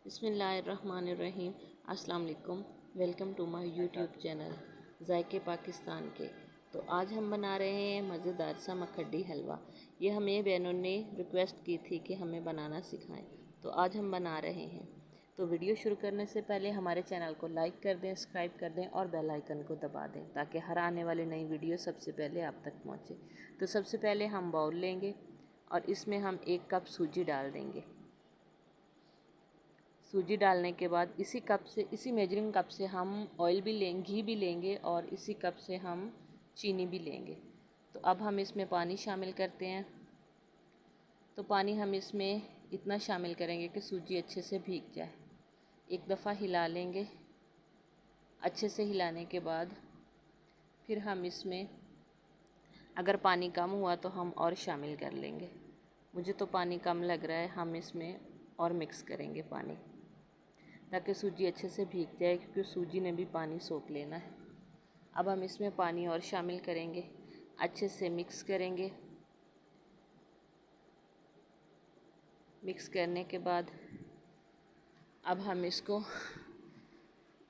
बिस्मिल्लाहिर्रहमानिर्रहीम। अस्सलाम वालेकुम। Welcome to my YouTube channel ज़ायके पाकिस्तान के। तो आज हम बना रहे हैं मज़ेदार सा मखड्डी हलवा। ये हमें बहनों ने रिक्वेस्ट की थी कि हमें बनाना सिखाएं, तो आज हम बना रहे हैं। तो वीडियो शुरू करने से पहले हमारे चैनल को लाइक कर दें, सब्सक्राइब कर दें और बेल आइकन को दबा दें ताकि हर आने वाली नई वीडियो सबसे पहले आप तक पहुँचे। तो सबसे पहले हम बाउल लेंगे और इसमें हम 1 कप सूजी डाल देंगे। सूजी डालने के बाद इसी कप से, इसी मेजरिंग कप से हम ऑयल भी लेंगे, घी भी लेंगे और इसी कप से हम चीनी भी लेंगे। तो अब हम इसमें पानी शामिल करते हैं। तो पानी हम इसमें इतना शामिल करेंगे कि सूजी अच्छे से भीग जाए। एक दफ़ा हिला लेंगे। अच्छे से हिलाने के बाद फिर हम इसमें अगर पानी कम हुआ तो हम और शामिल कर लेंगे। मुझे तो पानी कम लग रहा है, हम इसमें और मिक्स करेंगे पानी ताकि सूजी अच्छे से भीग जाए, क्योंकि सूजी ने भी पानी सोख लेना है। अब हम इसमें पानी और शामिल करेंगे, अच्छे से मिक्स करेंगे। मिक्स करने के बाद अब हम इसको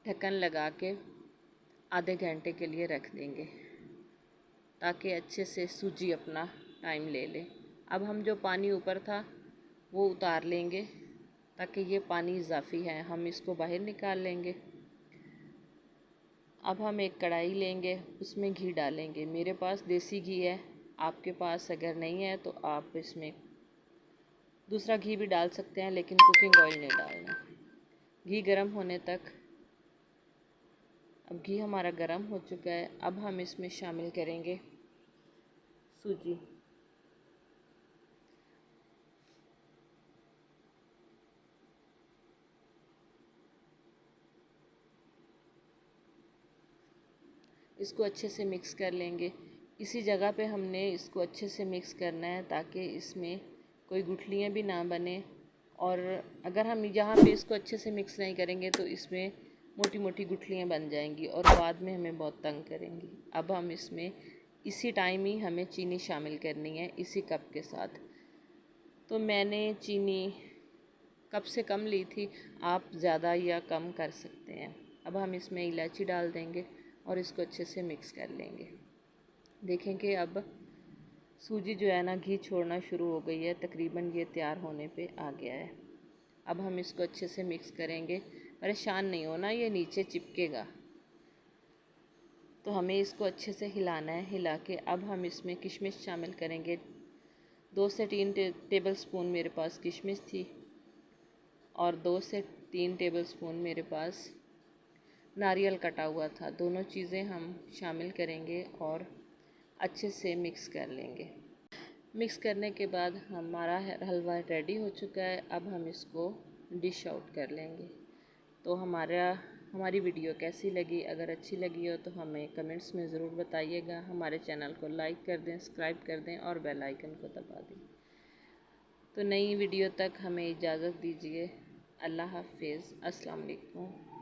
ढक्कन लगा के आधे घंटे के लिए रख देंगे ताकि अच्छे से सूजी अपना टाइम ले ले। अब हम जो पानी ऊपर था वो उतार लेंगे ताकि ये पानी इजाफ़ी है, हम इसको बाहर निकाल लेंगे। अब हम एक कढ़ाई लेंगे, उसमें घी डालेंगे। मेरे पास देसी घी है, आपके पास अगर नहीं है तो आप इसमें दूसरा घी भी डाल सकते हैं, लेकिन कुकिंग ऑयल नहीं डालना। घी गर्म होने तक, अब घी हमारा गर्म हो चुका है। अब हम इसमें शामिल करेंगे सूजी। इसको अच्छे से मिक्स कर लेंगे। इसी जगह पे हमने इसको अच्छे से मिक्स करना है ताकि इसमें कोई गुठलियाँ भी ना बने। और अगर हम यहाँ पे इसको अच्छे से मिक्स नहीं करेंगे तो इसमें मोटी मोटी गुठलियाँ बन जाएंगी और बाद में हमें बहुत तंग करेंगी। अब हम इसमें इसी टाइम ही हमें चीनी शामिल करनी है, इसी कप के साथ। तो मैंने चीनी कप से कम ली थी, आप ज़्यादा या कम कर सकते हैं। अब हम इसमें इलायची डाल देंगे और इसको अच्छे से मिक्स कर लेंगे। देखें कि अब सूजी जो है ना, घी छोड़ना शुरू हो गई है, तकरीबन ये तैयार होने पे आ गया है। अब हम इसको अच्छे से मिक्स करेंगे। परेशान नहीं होना, ये नीचे चिपकेगा, तो हमें इसको अच्छे से हिलाना है। हिला के अब हम इसमें किशमिश शामिल करेंगे। 2 से 3 टेबल स्पून मेरे पास किशमिश थी और 2 से 3 टेबल स्पून मेरे पास नारियल कटा हुआ था। दोनों चीज़ें हम शामिल करेंगे और अच्छे से मिक्स कर लेंगे। मिक्स करने के बाद हमारा हलवा रेडी हो चुका है। अब हम इसको डिश आउट कर लेंगे। तो हमारी वीडियो कैसी लगी? अगर अच्छी लगी हो तो हमें कमेंट्स में ज़रूर बताइएगा। हमारे चैनल को लाइक कर दें, सब्सक्राइब कर दें और बेल आइकन को दबा दें। तो नई वीडियो तक हमें इजाज़त दीजिए। अल्लाह हाफ़िज़। अस्सलाम वालेकुम।